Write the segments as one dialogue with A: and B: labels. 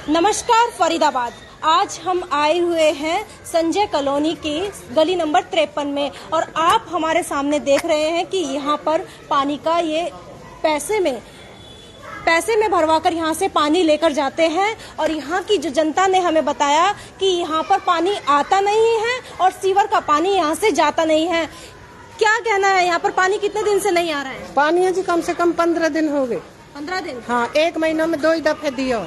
A: नमस्कार फरीदाबाद। आज हम आए हुए हैं संजय कॉलोनी की गली नंबर 53 में और आप हमारे सामने देख रहे हैं कि यहाँ पर पानी का ये पैसे में भरवाकर यहाँ से पानी लेकर जाते हैं और यहाँ की जो जनता ने हमें बताया कि यहाँ पर पानी आता नहीं है और सीवर का पानी यहाँ से जाता नहीं है। क्या कहना है, यहाँ पर पानी कितने दिन से नहीं आ रहा है?
B: पानी है जी कम से कम 15 दिन हो गए।
A: 15 दिन?
B: हाँ, एक महीने में 2 दफे दियो।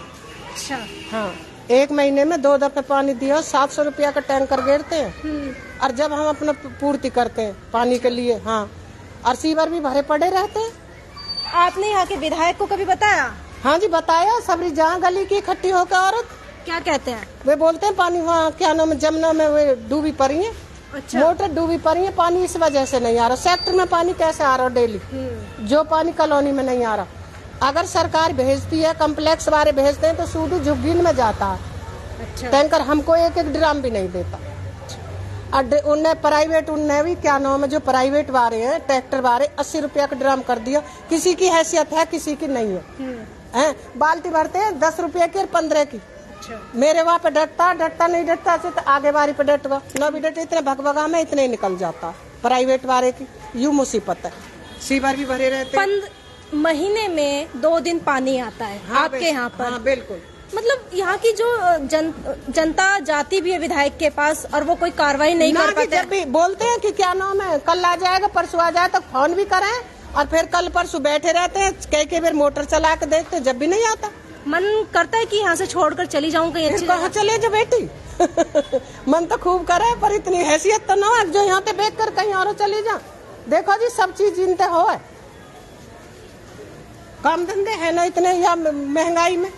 A: अच्छा।
B: हाँ, एक महीने में 2 दफे पानी दियो। 700 रुपया का टैंकर गिरते हैं और जब हम अपना पूर्ति करते हैं पानी के लिए, हाँ, और सीवर भी भरे पड़े रहते हैं।
A: आपने यहाँ के विधायक को कभी बताया?
B: हाँ जी बताया। सबरी जहाँ गली की इकट्ठी होकर औरत
A: क्या कहते हैं?
B: वे बोलते हैं पानी वहाँ क्या नाम है जमुना में वे डूबी पड़ी है।
A: अच्छा।
B: मोटर डूबी पड़ी है, पानी इस वजह से नहीं आ रहा। सेक्टर में पानी कैसे आ रहा डेली, जो पानी कॉलोनी में नहीं आ रहा। अगर सरकार भेजती है, कम्प्लेक्स वाले भेजते हैं तो सूदू झुग्गीन में जाता है।
A: अच्छा।
B: टैंकर हमको एक ड्राम भी नहीं देता। उनने प्राइवेट, उनने भी क्या नाम है जो प्राइवेट वाले हैं ट्रैक्टर वाले 80 रुपया का ड्राम कर दिया। किसी की हैसियत है, किसी की नहीं है। बाल्टी भरते हैं 10 रुपया की और 15 की। अच्छा। मेरे वहाँ पे डटता नहीं डटता तो आगे बारी पे डटवा न भी डटे, इतने भगभगा में इतने निकल जाता। प्राइवेट वाले की यूँ मुसीबत है। सीवर भी भरे रहते।
A: महीने में 2 दिन पानी आता है। हाँ, आपके यहाँ पर?
B: हाँ, बिल्कुल।
A: मतलब यहाँ की जो जनता जाती भी है विधायक के पास और वो कोई कार्रवाई नहीं कर पाते।
B: जब भी बोलते हैं कि क्या नाम है कल आ जाएगा परसों आ जाए तो फोन भी करें और फिर कल परसों बैठे रहते हैं। कई बार मोटर चला के देखते हैं, जब भी नहीं आता।
A: मन करता है कि यहाँ से छोड़कर चली जाऊँ कहीं अच्छी।
B: कहाँ चले जो बेटी मन तो खूब करे पर इतनी हैसियत तो ना है जो यहाँ पे बेच कर कहीं और चली जा। देखो जी सब चीज जिनते हो है, काम धंधे है ना इतने या महंगाई में।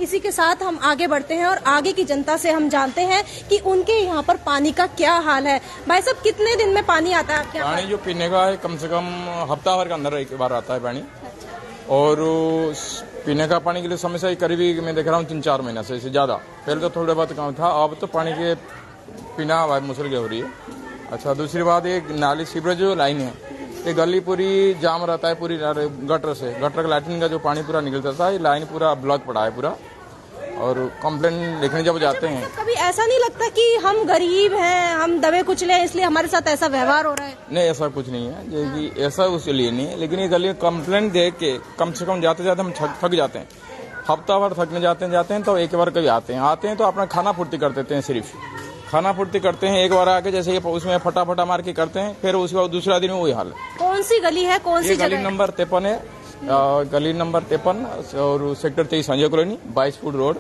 A: इसी के साथ हम आगे बढ़ते हैं और आगे की जनता से हम जानते हैं कि उनके यहाँ पर पानी का क्या हाल है। भाई साहब, कितने दिन में पानी आता है आपके यहाँ?
C: पानी जो पीने का है कम से कम हफ्ता भर के अंदर एक बार आता है पानी। और पीने का पानी के लिए समस्या करीबी मैं देख रहा हूँ 3-4 महीने से इससे ज्यादा। पहले तो थोड़ा बहुत काम था, अब तो पानी के पीना मुश्किल हो रही है। अच्छा, दूसरी बात एक नाली सीवरेज जो लाइन है ये गली पूरी जाम रहता है, पूरी गटर से। गटर का लैट्रिन का जो पानी पूरा निकलता था, ये लाइन पूरा ब्लॉक पड़ा है पूरा। और कंप्लेन लिखने जब जाते हैं,
A: कभी ऐसा नहीं लगता कि हम गरीब हैं, हम दबे कुचले हैं इसलिए हमारे साथ ऐसा व्यवहार हो रहा है?
C: नहीं, ऐसा कुछ नहीं है कि ऐसा उसके लिए नहीं है, लेकिन ये गली कंप्लेन देख के कम से कम जाते जाते हम थक जाते हैं। हफ्ता भर थकने जाते हैं तो एक बार कभी आते हैं तो अपना खाना पूर्ति कर देते हैं। सिर्फ खाना पूर्ति करते हैं एक बार आके, जैसे उसमें फटाफटा मार के करते हैं, फिर उसके बाद दूसरा दिन में वही हाल है।
A: कौन सी गली है, कौन सी
C: गली नंबर 53 है, गली नंबर 53 और sector 23 Sanjay colony 22 foot road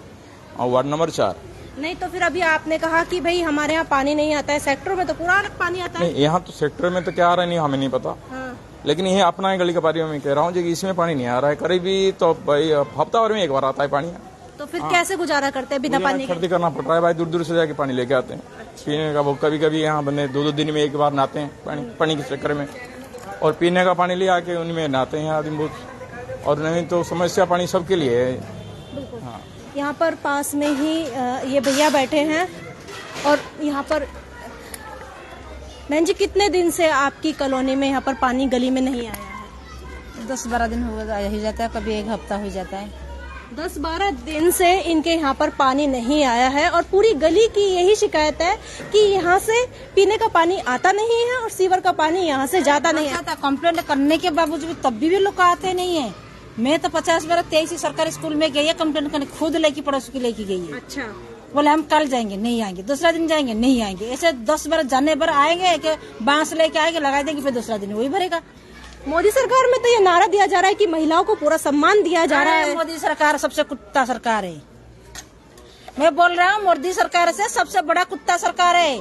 C: और वार्ड नंबर 4।
A: नहीं तो फिर अभी आपने कहा कि भाई हमारे यहाँ पानी नहीं आता है, सेक्टर में तो पूरा अलग पानी आता है।
C: नहीं, यहाँ तो सेक्टर में तो क्या आ रहा है नहीं हमें नहीं पता।
A: हाँ।
C: लेकिन ये अपना गली के बारे में कह रहा हूँ कि इसमें पानी नहीं आ रहा है। करीबी तो भाई हफ्ता भर में एक बार आता है पानी।
A: तो फिर कैसे गुजारा करते हैं बिना पानी के?
C: खरीदी करना पड़ रहा है भाई, दूर दूर से जाके पानी लेके आते हैं। पीने का वो कभी यहाँ बने 2-2 दिन में एक बार नहाते हैं पानी के चक्कर में, और पीने का पानी ले आके उनमें नहाते हैं आदमी बहुत। और नहीं तो समस्या पानी सबके लिए है। हाँ।
A: यहाँ पर पास में ही ये भैया बैठे हैं और यहाँ पर बहन जी, कितने दिन से आपकी कॉलोनी में यहाँ पर पानी गली में नहीं आया है?
D: 10-12 दिन हो जाता है, कभी 1 हफ्ता हो जाता है।
A: 10-12 दिन से इनके यहाँ पर पानी नहीं आया है और पूरी गली की यही शिकायत है कि यहाँ से पीने का पानी आता नहीं है और सीवर का पानी यहाँ से जाता नहीं है।
D: कंप्लेंट करने के बावजूद तब भी लोग आते नहीं है। मैं तो 50 बार 23 सरकारी स्कूल में गई है कंप्लेंट करने, खुद लेके पड़ोस की लेके गई है।
A: अच्छा।
D: बोले हम कल जाएंगे, नहीं आएंगे। दूसरा दिन जाएंगे, नहीं आएंगे। ऐसे 10 बार जाने पर आएंगे कि बांस लेके आएंगे, लगा देंगे, फिर दूसरा दिन वही भरेगा।
A: मोदी सरकार में तो ये नारा दिया जा रहा है कि महिलाओं को पूरा सम्मान दिया जा रहा है।
D: मोदी सरकार सबसे कुत्ता सरकार है। मैं बोल रहा हूँ मोदी सरकार से सबसे बड़ा कुत्ता सरकार है।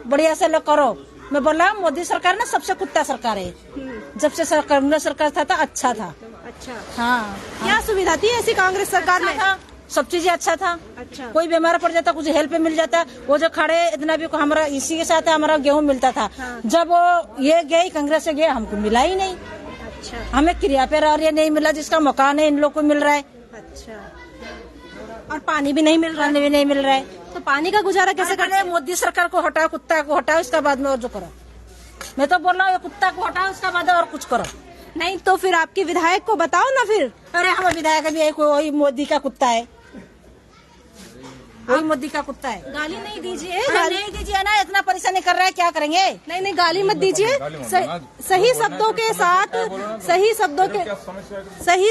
D: बढ़िया से लोग करो। मैं बोल रहा हूँ मोदी सरकार ना सबसे कुत्ता सरकार है। जब से कांग्रेस सरकार था अच्छा था।
A: अच्छा।
D: हाँ।
A: क्या सुविधा थी ऐसी कांग्रेस सरकार में?
D: सब चीजें अच्छा था।
A: अच्छा।
D: कोई बीमार पड़ जाता कुछ हेल्प मिल जाता। वो जो खड़े इतना भी हमारा इसी के साथ हमारा गेहूं मिलता था।
A: हाँ।
D: जब वो ये गई कांग्रेस से गए हमको मिला ही नहीं।
A: अच्छा।
D: हमें क्रिया पे नहीं मिला, जिसका मकान है इन लोग को मिल रहा है।
A: अच्छा। और पानी भी नहीं मिल रहा?
D: पानी भी नहीं मिल रहा है।
A: तो पानी का गुजारा कैसे करते हैं?
D: मोदी सरकार को हटाओ, कुत्ता को हटाओ, इसका बाद में और जो करो। मैं तो बोल रहा हूँ कुत्ता को हटाओ, इसका बाद और कुछ करो।
A: नहीं तो फिर आपके विधायक को बताओ ना फिर।
D: अरे हमारे विधायक भी कोई मोदी का कुत्ता है। वही मोदी का कुत्ता है।
A: गाली नहीं दीजिए,
D: गाली नहीं दीजिए ना, इतना परेशानी कर रहा है, क्या करेंगे?
A: नहीं नहीं, गाली मत दीजिए। सही शब्दों के साथ, सही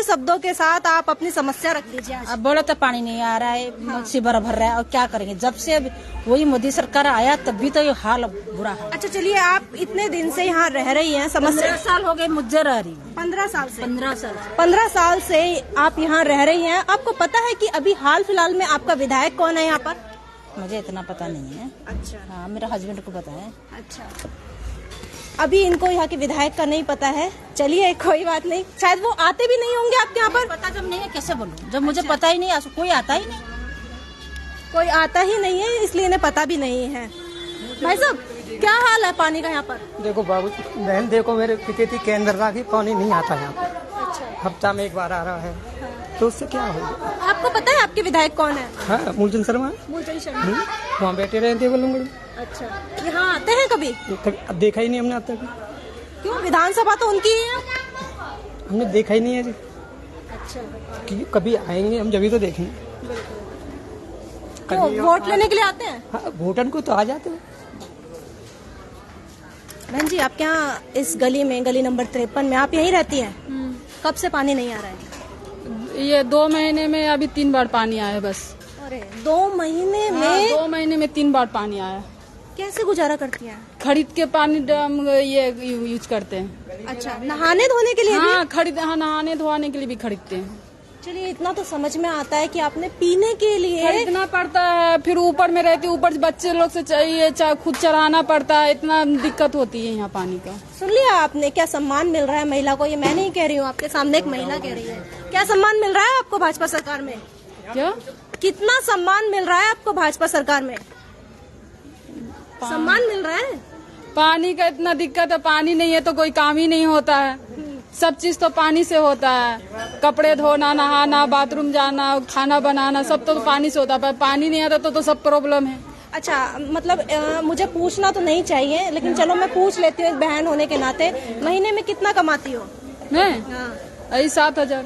A: शब्दों के साथ आप अपनी समस्या रख लीजिए।
D: अब बोलो तो पानी नहीं आ रहा है, सीवर भर रहा है, और क्या करेंगे? जब से वही मोदी सरकार आया तभी तो ये हाल बुरा है।
A: अच्छा चलिए, आप इतने दिन से यहाँ रह रही हैं, समस्या
D: 15 साल हो गए मुझे रह रही।
A: 15 साल से
D: 15
A: साल से आप यहाँ रह रही हैं। आपको पता है कि अभी हाल फिलहाल में आपका विधायक कौन है यहाँ पर?
D: मुझे इतना पता नहीं है।
A: अच्छा
D: हाँ, मेरे हस्बैंड को पता है।
A: अच्छा, अभी इनको यहाँ के विधायक का नहीं पता है। चलिए कोई बात नहीं, शायद वो आते भी नहीं होंगे आपके यहाँ पर।
D: पता जब नहीं है कैसे बोलूं, जब मुझे पता ही नहीं, कोई आता ही नहीं।
A: कोई आता ही नहीं है, इसलिए इन्हें पता भी नहीं है। भाई साहब, क्या हाल है पानी का यहाँ पर?
E: देखो बाबू बहन, देखो मेरे पिते के अंदर ना की पानी नहीं आता यहाँ पर। हफ्ता में एक बार आ रहा है, तो उससे क्या होगा?
A: आपको पता है आपके विधायक कौन है?
E: हाँ, मूलचंद शर्मा।
A: मूलचंद शर्मा।
E: वहाँ बैठे रहते बोलूंगा।
A: अच्छा, यहाँ आते हैं कभी?
E: देखा ही नहीं हमने अब तक।
A: क्यों, विधानसभा तो उनकी ही है।
E: हमने देखा ही नहीं है जी।
A: अच्छा,
E: कि कभी आएंगे हम, जब भी तो देखेंगे।
A: तो वोट लेने के लिए आते हैं?
E: हाँ, वोटन को तो आ जाते हैं।
A: बहन जी, आपके यहाँ इस गली में, गली नंबर 53 में आप यहीं रहती हैं? कब से पानी नहीं आ रहा है?
F: ये 2 महीने में अभी 3 बार पानी आया है बस।
A: अरे 2 महीने में?
F: हाँ, 2 महीने में 3 बार पानी आया।
A: कैसे गुजारा करती हैं?
F: खरीद के पानी हम ये यूज करते हैं।
A: अच्छा, नहाने धोने के लिए भी?
F: हाँ, नहाने धोने के लिए भी खरीदते हैं।
A: चलिए, इतना तो समझ में आता है कि आपने पीने के लिए
F: खरीदना पड़ता है, फिर ऊपर में रहती, ऊपर बच्चे लोग से चाहिए, खुद चढ़ाना पड़ता है, इतना दिक्कत होती है यहाँ पानी का।
A: सुन लिया आपने, क्या सम्मान मिल रहा है महिला को? ये मैं नहीं कह रही हूँ, आपके सामने एक महिला कह रही है। क्या सम्मान मिल रहा है आपको भाजपा सरकार में?
F: क्या,
A: कितना सम्मान मिल रहा है आपको भाजपा सरकार में? सम्मान मिल रहा है?
F: पानी का इतना दिक्कत है, पानी नहीं है तो कोई काम ही नहीं होता है। सब चीज तो पानी से होता है, कपड़े धोना, नहाना, बाथरूम जाना, खाना बनाना, सब तो पानी से होता है। पानी नहीं आता तो सब प्रॉब्लम है।
A: अच्छा, मतलब मुझे पूछना तो नहीं चाहिए, लेकिन चलो मैं पूछ लेती हूँ एक बहन होने के नाते। महीने में कितना कमाती हो?
F: मैं
A: हाँ।
F: 7,000।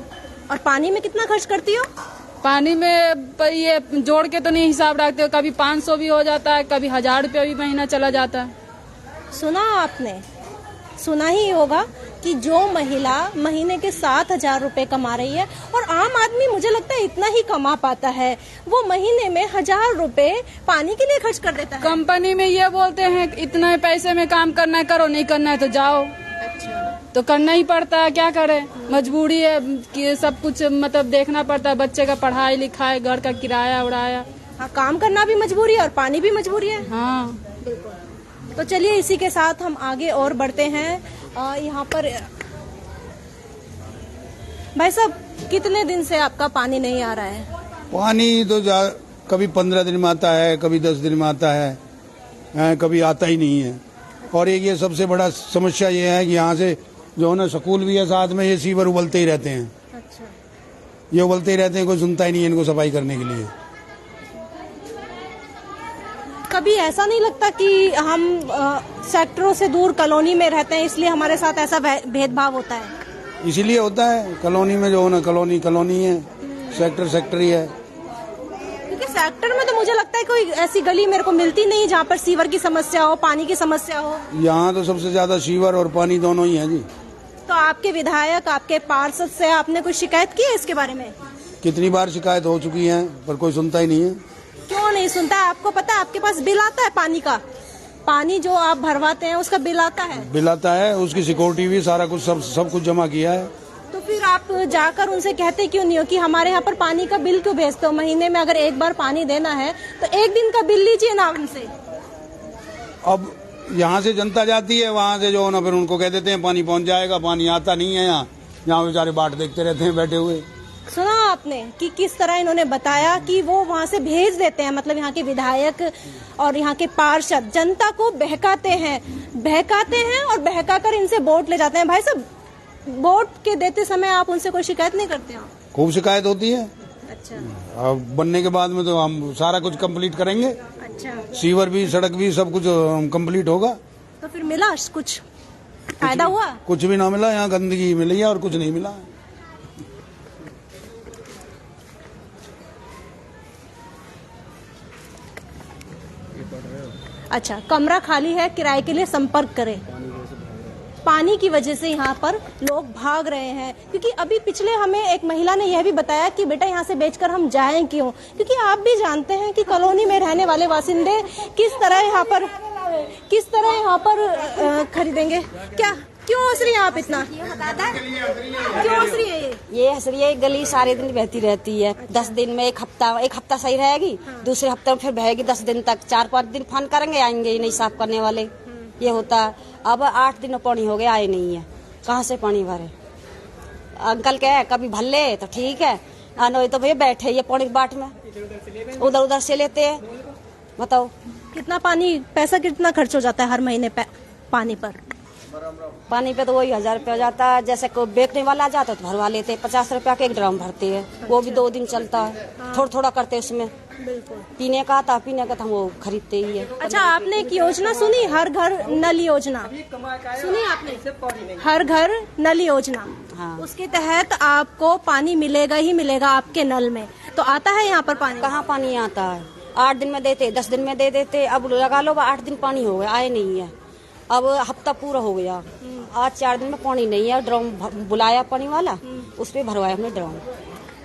A: और पानी में कितना खर्च करती हो?
F: पानी में ये जोड़ के तो नहीं हिसाब रखते हो, कभी 500 भी हो जाता है, कभी 1000 रुपया भी महीना चला जाता है।
A: सुना आपने, सुना ही होगा कि जो महिला महीने के 7,000 रुपए कमा रही है, और आम आदमी मुझे लगता है इतना ही कमा पाता है, वो महीने में 1000 रुपए पानी के लिए खर्च कर देता है।
F: कंपनी में ये बोलते हैं इतने पैसे में काम करना है, करो, नहीं करना है तो जाओ।
A: अच्छा,
F: तो करना ही पड़ता है, क्या करे, मजबूरी है कि सब कुछ मतलब देखना पड़ता है, बच्चे का पढ़ाई लिखाई, घर का किराया उड़ाया।
A: हाँ, काम करना भी मजबूरी है और पानी भी मजबूरी है।
F: हाँ,
A: बिल्कुल। तो चलिए इसी के साथ हम आगे और बढ़ते हैं। यहाँ पर भाई साहब, कितने दिन से आपका पानी नहीं आ रहा है?
G: पानी तो कभी 15 दिन में आता है, कभी 10 दिन में आता है, कभी आता ही नहीं है। और एक ये सबसे बड़ा समस्या ये है कि यहाँ से जो है ना, स्कूल भी है साथ में, ये सीवर उबलते ही रहते हैं।
A: अच्छा,
G: ये उबलते ही रहते हैं, कोई सुनता ही नहीं है इनको सफाई करने के लिए।
A: कभी ऐसा नहीं लगता कि हम सेक्टरों से दूर कॉलोनी में रहते हैं, इसलिए हमारे साथ ऐसा भेदभाव होता है?
G: इसीलिए होता है, कॉलोनी में जो है ना, कॉलोनी है, सेक्टर ही है।
A: क्योंकि सेक्टर में तो मुझे लगता है कोई ऐसी गली मेरे को मिलती नहीं जहाँ पर सीवर की समस्या हो, पानी की समस्या हो।
G: यहाँ तो सबसे ज्यादा सीवर और पानी दोनों ही है जी।
A: तो आपके विधायक, आपके पार्षद से आपने कोई शिकायत की है इसके बारे में?
G: कितनी बार शिकायत हो चुकी है, पर कोई सुनता ही नहीं है।
A: क्यों नहीं सुनता है? आपको पता है आपके पास बिल आता है पानी का? पानी जो आप भरवाते हैं उसका बिल आता है?
G: बिल आता है, उसकी सिक्योरिटी भी, सारा कुछ सब कुछ जमा किया है।
A: तो फिर आप जाकर उनसे कहते क्यों नहीं हो कि हमारे यहाँ पर पानी का बिल क्यों भेजते हो? महीने में अगर एक बार पानी देना है तो एक दिन का बिल लीजिए ना उनसे।
G: अब यहाँ से जनता जाती है, वहाँ से जो है ना, फिर उनको कह देते हैं पानी पहुँच जाएगा, पानी आता नहीं है। यहाँ बेचारे बाट देखते रहते हैं बैठे हुए।
A: सुना आपने कि किस तरह इन्होंने बताया कि वो वहाँ से भेज देते हैं, मतलब यहाँ के विधायक और यहाँ के पार्षद जनता को बहकाते हैं और बहकाकर इनसे वोट ले जाते हैं। भाई साहब, वोट के देते समय आप उनसे कोई शिकायत नहीं करते हो?
G: खूब शिकायत होती है।
A: अच्छा,
G: अब बनने के बाद में तो हम सारा कुछ कंप्लीट करेंगे।
A: अच्छा,
G: सीवर भी, सड़क भी, सब कुछ कंप्लीट होगा।
A: तो फिर मिला कुछ फायदा हुआ?
G: कुछ भी ना मिला, यहाँ गंदगी मिली है और कुछ नहीं मिला।
A: अच्छा, कमरा खाली है, किराए के लिए संपर्क करें। पानी की वजह से यहाँ पर लोग भाग रहे हैं, क्योंकि अभी पिछले हमें एक महिला ने यह भी बताया कि बेटा यहाँ से बेचकर हम जाएं क्यों, क्योंकि आप भी जानते हैं कि कॉलोनी में रहने वाले बासिंदे किस तरह यहाँ पर खरीदेंगे। क्या क्यों हंस रही हैं आप इतना? क्यों हंस रही है?
H: ये हंस रही है, गली सारे दिन बहती रहती है। 10 दिन में एक हफ्ता सही रहेगी, दूसरे हफ्ते में फिर बहेगी 10 दिन तक। 4-5 दिन फोन करेंगे, आएंगे ही नहीं साफ करने वाले। ये होता है। अब 8 दिन पानी हो गया, आए नहीं है। कहाँ से पानी भरे? अंकल कहे कभी भर ले तो ठीक है, नहीं तो भैया बैठे ये पानी बाट में उधर उधर से लेते हैं। बताओ
A: कितना पानी, पैसा कितना खर्च हो जाता है हर महीने पानी पर?
H: पानी पे तो वही 1000 रुपया हो जाता है। जैसे कोई बेचने वाला जाता है तो भरवा लेते हैं। 50 रुपया के एक ड्रम भरते हैं, वो भी 2 दिन चलता है। थोड़ा थोड़ा करते उसमें। पीने का आता, पीने का तो हम वो खरीदते ही है।
A: अच्छा, आपने एक योजना सुनी, हर घर नल योजना सुनी आपने? हर घर नल योजना,
H: हाँ।
A: उसके तहत आपको पानी मिलेगा ही मिलेगा आपके नल में। तो आता है यहाँ पर पानी?
H: कहाँ पानी आता है? 8 दिन में देते, 10 दिन में दे देते। अब लगा लो 8 दिन पानी हो गया, आए नहीं है। अब हफ्ता पूरा हो गया, आज 4 दिन में पानी नहीं है। ड्रम बुलाया पानी वाला, उस पे भरवाया हमने ड्रम।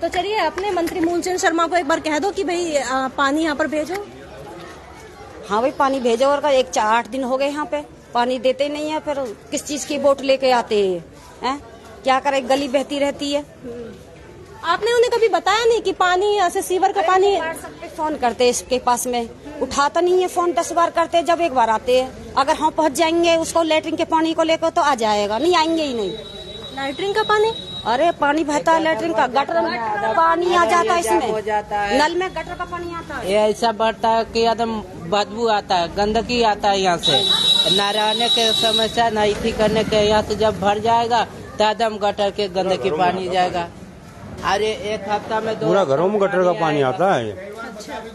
A: तो चलिए, अपने मंत्री मूलचंद शर्मा को एक बार कह दो कि भाई पानी यहाँ पर भेजो।
H: हाँ भाई, पानी भेजो। और 8 दिन हो गए यहाँ पे पानी देते नहीं है। फिर किस चीज की बोट लेके आते हैं? क्या करे, गली बहती रहती है।
A: आपने उन्हें कभी बताया नहीं कि पानी यहाँ से सीवर का पानी?
H: फोन करते इसके पास में, उठाता नहीं है फोन। 10 बार करते, जब एक बार आते हैं। अगर हम पहुँच जाएंगे उसको लेटरिन के पानी को लेकर तो आ जाएगा, नहीं आएंगे ही नहीं।
A: लेटरिन का पानी?
H: अरे पानी बहता है लेटरिन का, गटर में पानी आ जाता है इसमें। नल में गटर का पानी आता है।
I: ये ऐसा बढ़ता है कि एकदम बदबू आता है, गंदगी आता है यहाँ से। न रहने के समस्या, न इसी करने के, यहाँ से जब भर जाएगा तो एकदम गटर के गंदगी पानी जाएगा। अरे 1 हफ्ता में 2
J: पूरा घरों में गटर का पानी आता है।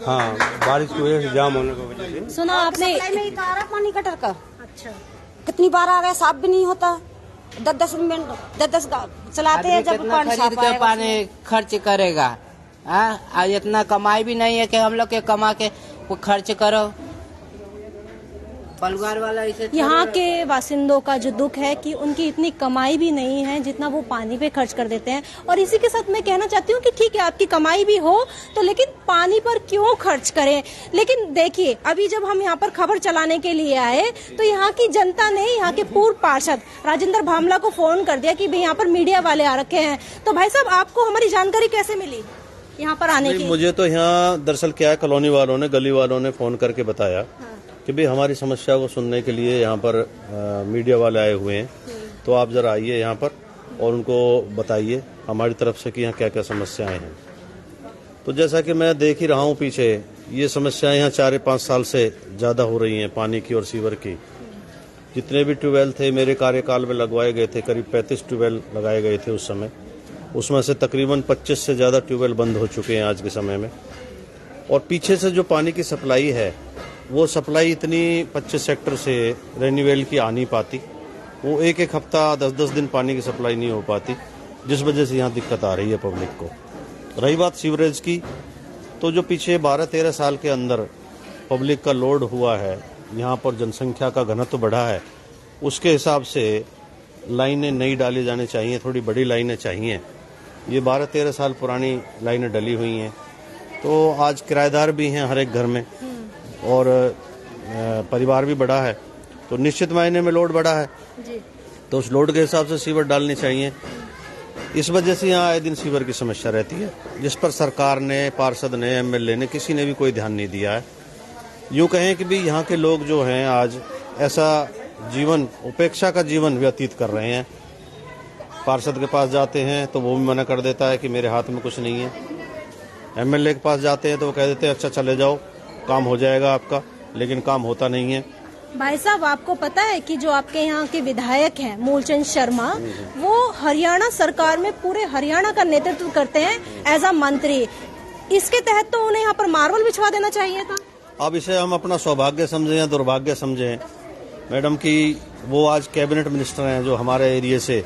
J: हाँ, बारिश की वजह से जाम होने की वजह से।
A: सुना आपने?
H: में आ रहा पानी गटर का।
A: अच्छा,
H: कितनी बार आ गया, साफ भी नहीं होता। 10-10 मिनट 10-10 चलाते हैं, जब पानी साफ आएगा।
I: पानी खर्च करेगा। हाँ, इतना कमाई भी नहीं है कि हम लोग के कमा के वो खर्च करो। परिवार वाला इसे
A: यहाँ के बासिंदों का जो दुख है कि उनकी इतनी कमाई भी नहीं है जितना वो पानी पे खर्च कर देते हैं। और इसी के साथ मैं कहना चाहती हूँ कि ठीक है, आपकी कमाई भी हो तो लेकिन पानी पर क्यों खर्च करें? लेकिन देखिए, अभी जब हम यहाँ पर खबर चलाने के लिए आए तो यहाँ की जनता ने यहाँ के पूर्व पार्षद राजेंद्र भामला को फोन कर दिया कि भाई यहाँ पर मीडिया वाले आ रखे हैं। तो भाई साहब, आपको हमारी जानकारी कैसे मिली यहाँ पर आने की?
K: मुझे तो यहाँ दरअसल क्या है, कॉलोनी वालों ने, गली वालों ने फोन करके बताया कि भाई हमारी समस्या को सुनने के लिए यहाँ पर मीडिया वाले आए हुए हैं, तो आप जरा आइए यहाँ पर और उनको बताइए हमारी तरफ से कि यहाँ क्या क्या समस्याएं हैं। तो जैसा कि मैं देख ही रहा हूँ पीछे, ये समस्याएं यहाँ 4-5 साल से ज़्यादा हो रही हैं, पानी की और सीवर की। जितने भी ट्यूबवेल थे मेरे कार्यकाल में लगवाए गए थे, करीब 35 ट्यूबवेल लगाए गए थे उस समय। उसमें से तकरीबन 25 से ज़्यादा ट्यूबवेल बंद हो चुके हैं आज के समय में। और पीछे से जो पानी की सप्लाई है, वो सप्लाई इतनी 25 सेक्टर से रेन्यूएल की आ नहीं पाती। वो 1-1 हफ्ता 10-10 दिन पानी की सप्लाई नहीं हो पाती, जिस वजह से यहाँ दिक्कत आ रही है पब्लिक को। रही बात सीवरेज की, तो जो पीछे 12-13 साल के अंदर पब्लिक का लोड हुआ है, यहाँ पर जनसंख्या का घनत्व बढ़ा है, उसके हिसाब से लाइनें नई डाली जानी चाहिए, थोड़ी बड़ी लाइनें चाहिए। ये 12-13 साल पुरानी लाइनें डली हुई हैं। तो आज किराएदार भी हैं हर एक घर में और परिवार भी बड़ा है, तो निश्चित मायने में लोड बढ़ा है जी। तो उस लोड के हिसाब से सीवर डालनी चाहिए। इस वजह से यहाँ आए दिन सीवर की समस्या रहती है, जिस पर सरकार ने, पार्षद ने, एमएलए ने, किसी ने भी कोई ध्यान नहीं दिया है। यूँ कहें कि भी यहाँ के लोग जो हैं आज ऐसा जीवन, उपेक्षा का जीवन व्यतीत कर रहे हैं। पार्षद के पास जाते हैं तो वो भी मना कर देता है कि मेरे हाथ में कुछ नहीं है। एमएलए के पास जाते हैं तो वो कह देते हैं अच्छा चले जाओ, काम हो जाएगा आपका, लेकिन काम होता नहीं है।
A: भाई साहब, आपको पता है कि जो आपके यहाँ के विधायक हैं मूलचंद शर्मा, वो हरियाणा सरकार में पूरे हरियाणा का नेतृत्व करते हैं एज अ मंत्री। इसके तहत तो उन्हें यहाँ पर मार्बल बिछवा देना चाहिए था।
K: अब इसे हम अपना सौभाग्य समझें या दुर्भाग्य समझें मैडम की वो आज कैबिनेट मिनिस्टर हैं जो हमारे एरिया से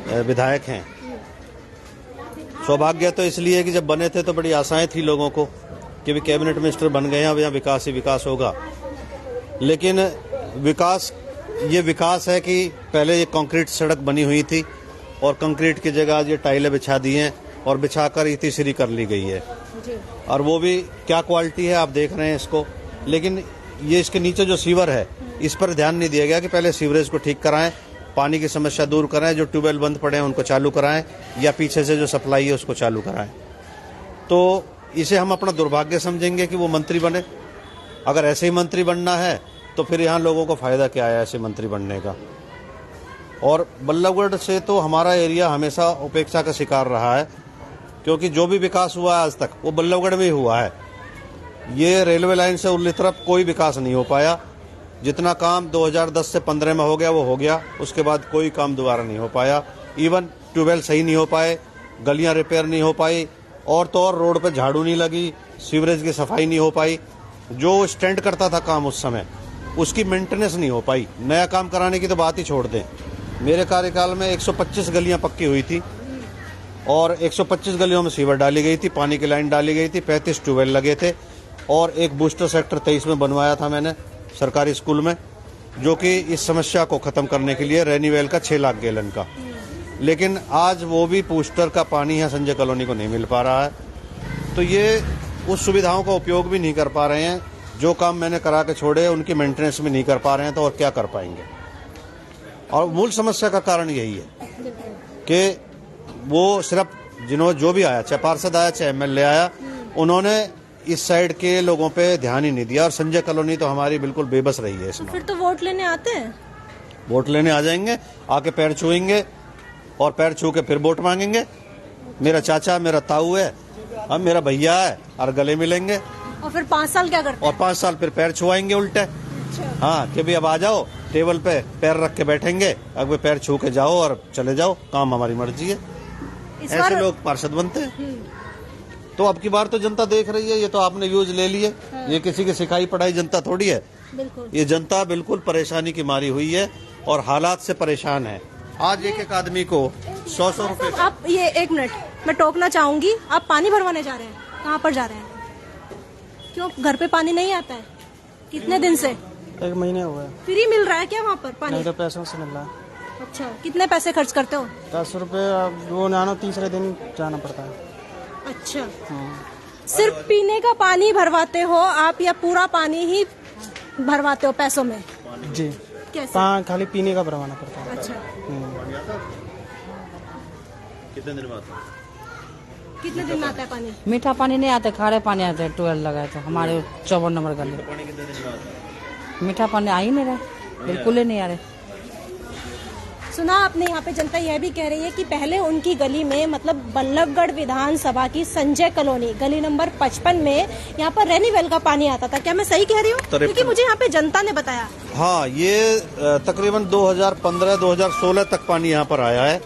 K: विधायक हैं। सौभाग्य तो इसलिए कि जब बने थे तो बड़ी आशाएं थी लोगों को कि भी कैबिनेट मिनिस्टर बन गए हैं, अब यहाँ विकास ही विकास होगा। लेकिन विकास है कि पहले ये कंक्रीट सड़क बनी हुई थी और कंक्रीट की जगह आज ये टाइलें बिछा दी हैं और बिछाकर ये तीसरी कर ली गई है और वो भी क्या क्वालिटी है आप देख रहे हैं इसको। लेकिन ये इसके नीचे जो सीवर है इस पर ध्यान नहीं दिया गया कि पहले सीवरेज को ठीक कराएं, पानी की समस्या दूर कराएं, जो ट्यूबवेल बंद पड़े हैं उनको चालू कराएं या पीछे से जो सप्लाई है उसको चालू कराएं। तो इसे हम अपना दुर्भाग्य समझेंगे कि वो मंत्री बने। अगर ऐसे ही मंत्री बनना है तो फिर यहाँ लोगों को फायदा क्या है ऐसे मंत्री बनने का। और बल्लभगढ़ से तो हमारा एरिया हमेशा उपेक्षा का शिकार रहा है, क्योंकि जो भी विकास हुआ है आज तक वो बल्लभगढ़ में ही हुआ है। ये रेलवे लाइन से उरली तरफ कोई विकास नहीं हो पाया। जितना काम 2010 से 15 में हो गया वो हो गया, उसके बाद कोई काम दोबारा नहीं हो पाया। इवन ट्यूबवेल सही नहीं हो पाए, गलियां रिपेयर नहीं हो पाई, और तो और रोड पे झाड़ू नहीं लगी, सीवरेज की सफाई नहीं हो पाई। जो स्टैंड करता था काम उस समय उसकी मेंटेनेंस नहीं हो पाई। नया काम कराने की तो बात ही छोड़ दें। मेरे कार्यकाल में 125 गलियां पक्की हुई थी और 125 गलियों में सीवर डाली गई थी, पानी की लाइन डाली गई थी, 35 ट्यूबवेल लगे थे और एक बूस्टर सेक्टर 23 में बनवाया था मैंने सरकारी स्कूल में, जो कि इस समस्या को खत्म करने के लिए रेनीवेल का 6 लाख गैलन का। लेकिन आज वो भी बूस्टर का पानी है संजय कॉलोनी को नहीं मिल पा रहा है। तो ये उस सुविधाओं का उपयोग भी नहीं कर पा रहे हैं। जो काम मैंने करा के छोड़े उनकी मेंटेनेंस भी नहीं कर पा रहे हैं, तो और क्या कर पाएंगे। और मूल समस्या का कारण यही है कि वो सिर्फ जो भी आया, चाहे पार्षद आया चाहे एमएलए आया, उन्होंने इस साइड के लोगों पे ध्यान ही नहीं दिया। और संजय कॉलोनी तो हमारी बिल्कुल बेबस रही है इसमें।
A: फिर तो वोट लेने आते हैं,
K: वोट लेने आ जाएंगे, आके पैर छुएंगे और पैर छू के फिर वोट मांगेंगे। मेरा चाचा मेरा ताऊ है, अब मेरा भैया है, और गले मिलेंगे।
A: और फिर 5 साल क्या करते हैं?
K: और 5 साल फिर पैर छुआएंगे उल्टे। हाँ कि भी अब आ जाओ, टेबल पे पैर रख के बैठेंगे, अब पैर छू के जाओ और चले जाओ, काम हमारी मर्जी है। ऐसे लोग पार्षद बनते हैं। तो अब की बार तो जनता देख रही है, ये तो आपने व्यूज ले लिए। ये किसी की सिखाई पढ़ाई जनता थोड़ी है, ये जनता बिल्कुल परेशानी की मारी हुई है और हालात से परेशान है। आज एक आदमी को 100 रुपए।
A: आप ये 1 मिनट मैं टोकना चाहूंगी, आप पानी भरवाने जा रहे हैं, कहाँ पर जा रहे हैं? क्यों घर पे पानी नहीं आता है? कितने दिन से?
E: 1 महीने हुआ है।
A: फ्री मिल रहा है क्या वहाँ पर पानी?
E: नहीं तो पैसों से मिल रहा है।
A: अच्छा, कितने पैसे खर्च करते हो?
E: 10 रुपए। वो नानो तीसरे दिन जाना पड़ता है।
A: अच्छा, सिर्फ पीने का पानी भरवाते हो आप या पूरा पानी ही भरवाते हो पैसों में?
E: जी,
A: कैसे?
E: खाली पीने का भरवाना पड़ता है।
A: अच्छा,
K: कितने दिन में आता है?
A: कितने दिन में आता है पानी?
D: मीठा पानी नहीं आता, खारे पानी आता है। 12 लगाए तो हमारे 54 नंबर गली।
K: पानी कितने दिन में आता है?
D: मीठा पानी आ ही नहीं रहा, बिल्कुल ही नहीं आ रहे।
A: सुना आपने, यहाँ पे जनता यह भी कह रही है कि पहले उनकी गली में, मतलब बल्लभगढ़ विधानसभा की संजय कॉलोनी गली नंबर 55 में यहाँ पर रेनीवेल का पानी आता था। क्या मैं सही कह रही हूँ? क्योंकि मुझे यहाँ पे जनता ने बताया।
K: हाँ, ये तकरीबन 2015-2016 तक पानी यहाँ पर आया है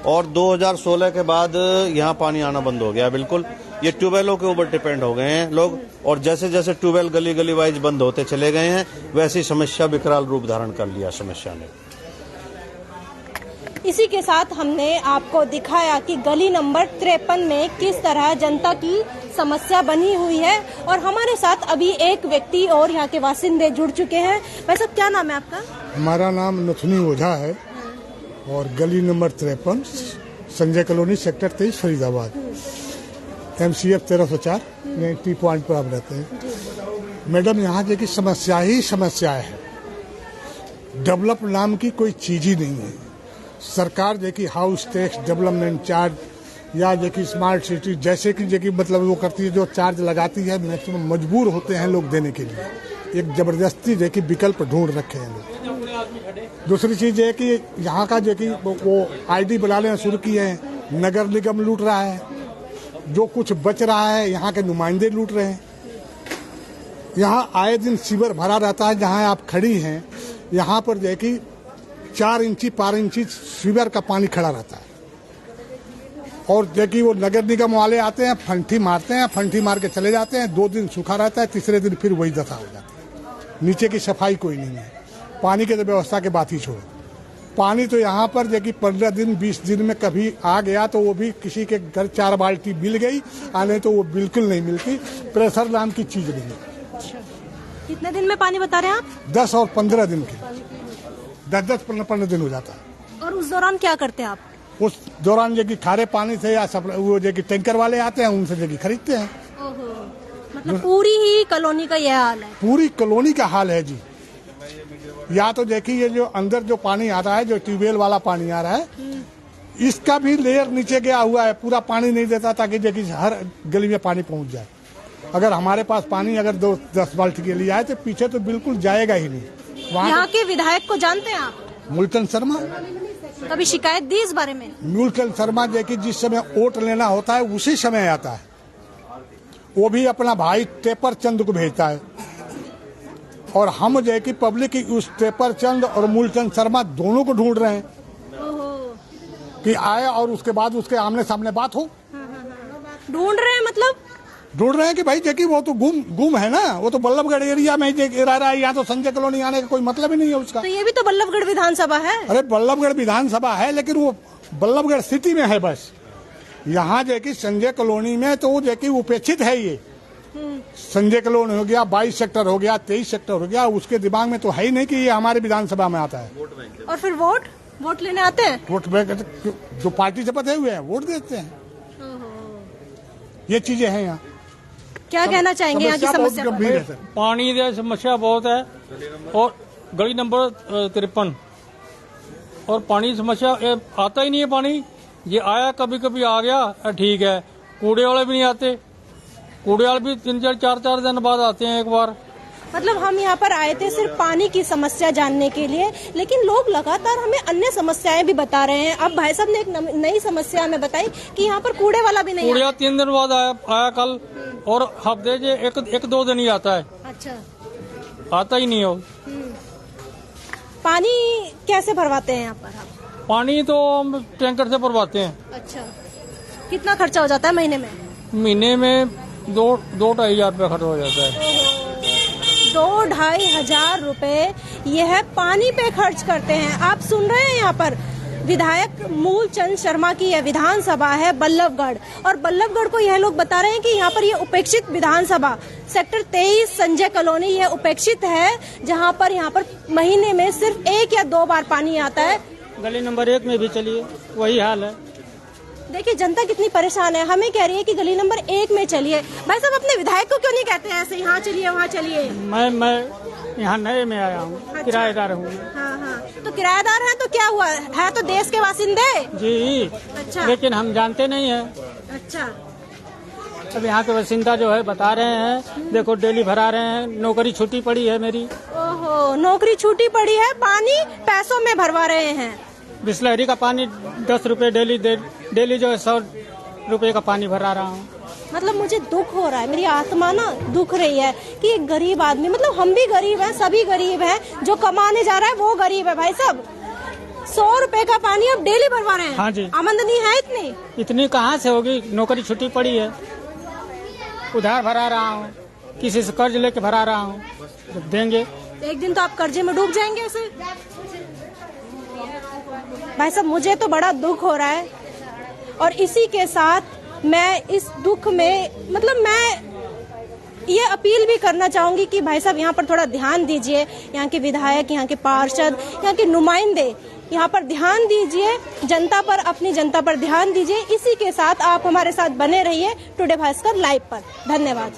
K: और 2016 के बाद यहाँ पानी आना बंद हो गया। बिल्कुल ये ट्यूबवेलों के ऊपर डिपेंड हो गए हैं लोग, और जैसे जैसे ट्यूबवेल गली गली वाइज बंद होते चले गए हैं वैसी समस्या विकराल रूप धारण कर लिया समस्या ने।
A: इसी के साथ हमने आपको दिखाया कि गली नंबर 53 में किस तरह जनता की समस्या बनी हुई है। और हमारे साथ अभी एक व्यक्ति और यहाँ के बासिंदे जुड़ चुके हैं। वैसे क्या नाम है आपका?
L: हमारा नाम नथुनी ओझा है और गली number 53 Sanjay colony sector 23 Faridabad, MCF 1304 T point पर आप रहते हैं। मैडम, यहाँ की समस्या ही समस्या है। डेवलप नाम की कोई चीज ही नहीं है। सरकार देखी हाउस टैक्स, डेवलपमेंट चार्ज या देखी स्मार्ट सिटी जैसे कि मतलब वो करती है, जो चार्ज लगाती है मैक्सिमम मजबूर होते हैं लोग देने के लिए। एक जबरदस्ती देखी विकल्प ढूंढ रखे हैं लोग। दूसरी चीज है कि यहाँ का जो कि वो ID बनाने शुरू किए हैं, नगर निगम लूट रहा है, जो कुछ बच रहा है यहाँ के नुमाइंदे लूट रहे हैं। यहाँ आए दिन सीवर भरा रहता है। जहाँ आप खड़ी हैं यहाँ पर देखी 4 इंची 5 इंची सीवर का पानी खड़ा रहता है। और देखिए वो नगर निगम वाले आते हैं, फंटी मारते हैं, फंटी मार के चले जाते हैं। 2 दिन सूखा रहता है, तीसरे दिन फिर वही दशा हो जाती है। नीचे की सफाई कोई नहीं है। पानी की तो व्यवस्था के बात ही छोड़ो। पानी तो यहाँ पर देखिए 15 दिन 20 दिन में कभी आ गया तो वो भी किसी के घर 4 बाल्टी मिल गई, आने तो वो बिल्कुल नहीं मिलती। प्रेशर नाम की चीज नहीं है।
A: कितने दिन में पानी बता रहे हैं आप?
L: 10 और 15 दिन के, 10-10 15 दिन हो जाता है।
A: और उस दौरान क्या करते हैं आप?
L: उस दौरान जो कि खारे पानी से या वो जो कि टैंकर वाले आते हैं उनसे जो कि खरीदते हैं।
A: मतलब पूरी ही कॉलोनी का यह हाल है?
L: पूरी कॉलोनी का हाल है जी। या तो देखिए ये जो अंदर जो पानी आ रहा है, जो ट्यूबवेल वाला पानी आ रहा है, इसका भी लेयर नीचे गया हुआ है, पूरा पानी नहीं देता ताकि देखिए हर गली में पानी पहुंच जाए। अगर हमारे पास पानी अगर 10 बाल्टी के लिए आए तो पीछे तो बिल्कुल जाएगा ही नहीं।
A: यहाँ के विधायक को जानते हैं आप?
L: मूलचंद शर्मा।
A: कभी शिकायत दी इस बारे में?
L: मूलचंद शर्मा देखिए जिस समय वोट लेना होता है उसी समय आता है, वो भी अपना भाई टेपर चंद को भेजता है। और हम जो है कि पब्लिक उस टेपर चंद और मूलचंद शर्मा दोनों को ढूंढ रहे हैं कि आए और उसके बाद उसके आमने सामने बात हो।
A: ढूंढ रहे हैं मतलब?
L: ढूंढ रहे हैं कि भाई देखिए वो तो गुम है ना, वो तो बल्लभगढ़ एरिया में रह रहा है, यहाँ तो संजय कॉलोनी आने का कोई मतलब ही नहीं है उसका।
A: तो ये भी तो बल्लभगढ़ विधानसभा है।
L: अरे बल्लभगढ़ विधानसभा है लेकिन वो बल्लभगढ़ सिटी में है बस। यहाँ जो कि संजय कॉलोनी में तो जो कि उपेक्षित है ये। संजय कॉलोनी हो गया, 22 सेक्टर हो गया, 23 सेक्टर हो गया, उसके दिमाग में तो है ही नहीं कि ये हमारे विधानसभा में आता है।
A: और फिर वोट लेने आते हैं?
L: वोट जो पार्टी से बधे हुए हैं वोट देते हैं। ये चीजें हैं यहाँ।
A: क्या कहना चाहेंगे यहाँ की समस्या?
L: गंभीर है सर।
E: पानी की समस्या बहुत है और गली नंबर 53 और पानी की समस्या आता ही नहीं है। पानी ये आया कभी कभी आ गया ठीक है, कूड़े वाले भी नहीं आते, कूड़े वाले भी 3-4 दिन बाद आते हैं एक बार।
A: मतलब हम यहाँ पर आए थे सिर्फ पानी की समस्या जानने के लिए, लेकिन लोग लगातार हमें अन्य समस्याएं भी बता रहे हैं। अब भाई साहब ने एक नई समस्या हमें बताई कि यहाँ पर कूड़े वाला भी नहीं
E: कूड़ा 3 दिन बाद आया कल, और हफ्ते से 1-2 दिन ही आता है।
A: अच्छा,
E: आता ही नहीं हो।
A: पानी कैसे भरवाते हैं यहाँ पर आप?
E: पानी तो हम टैंकर से भरवाते हैं।
A: अच्छा, कितना खर्चा हो जाता है महीने में?
E: महीने में 2-2-2.5 हजार रुपया खर्च हो जाता है।
A: 2-2.5 हजार रुपए यह पानी पे खर्च करते हैं। आप सुन रहे हैं यहाँ पर विधायक मूलचंद शर्मा की यह विधानसभा है बल्लभगढ़, और बल्लभगढ़ को यह लोग बता रहे हैं कि यहाँ पर यह उपेक्षित विधानसभा सेक्टर 23 संजय कॉलोनी यह उपेक्षित है, जहाँ पर महीने में सिर्फ 1 या 2 बार पानी आता है।
E: गली नंबर 1 में भी चलिए वही हाल है।
A: देखिए जनता कितनी परेशान है, हमें कह रही है कि गली नंबर 1 में चलिए। भाई साहब अपने विधायक को क्यों नहीं कहते हैं ऐसे, यहाँ चलिए वहाँ चलिए?
E: मैं यहाँ नए में आया हूँ।
A: अच्छा।
E: किराएदार हूँ।
A: हाँ, तो किराएदार है तो क्या हुआ है, तो देश के वासिंदे
E: जी।
A: अच्छा,
E: लेकिन हम जानते नहीं है।
A: अच्छा,
E: अब यहाँ के बासिंदा जो है बता रहे हैं, देखो डेली भरा रहे हैं, नौकरी छुट्टी पड़ी है मेरी।
A: ओहो, नौकरी छुट्टी पड़ी है, पानी पैसों में भरवा रहे हैं।
E: बिस्लहरी का पानी 10 रुपए डेली जो है 100 रुपए का पानी भरा रहा हूँ।
A: मतलब मुझे दुख हो रहा है, मेरी आत्मा ना दुख रही है कि एक गरीब आदमी, मतलब हम भी गरीब हैं, सभी गरीब हैं, जो कमाने जा रहा है वो गरीब है। भाई साहब 100 रुपए का पानी अब डेली भरवा रहे हैं।
E: हाँ जी।
A: आमदनी है इतनी
E: कहाँ से होगी, नौकरी छुट्टी पड़ी है, उधार भरा रहा हूँ, किसी से कर्ज लेके भरा रहा हूँ, देंगे
A: एक दिन तो आप कर्जे में डूब जाएंगे ऐसे। भाई साहब मुझे तो बड़ा दुख हो रहा है, और इसी के साथ मैं इस दुख में मतलब मैं ये अपील भी करना चाहूंगी कि भाई साहब यहाँ पर थोड़ा ध्यान दीजिए, यहाँ के विधायक, यहाँ के पार्षद, यहाँ के नुमाइंदे यहाँ पर ध्यान दीजिए, जनता पर, अपनी जनता पर ध्यान दीजिए। इसी के साथ आप हमारे साथ बने रहिए टुडे भास्कर लाइव पर। धन्यवाद।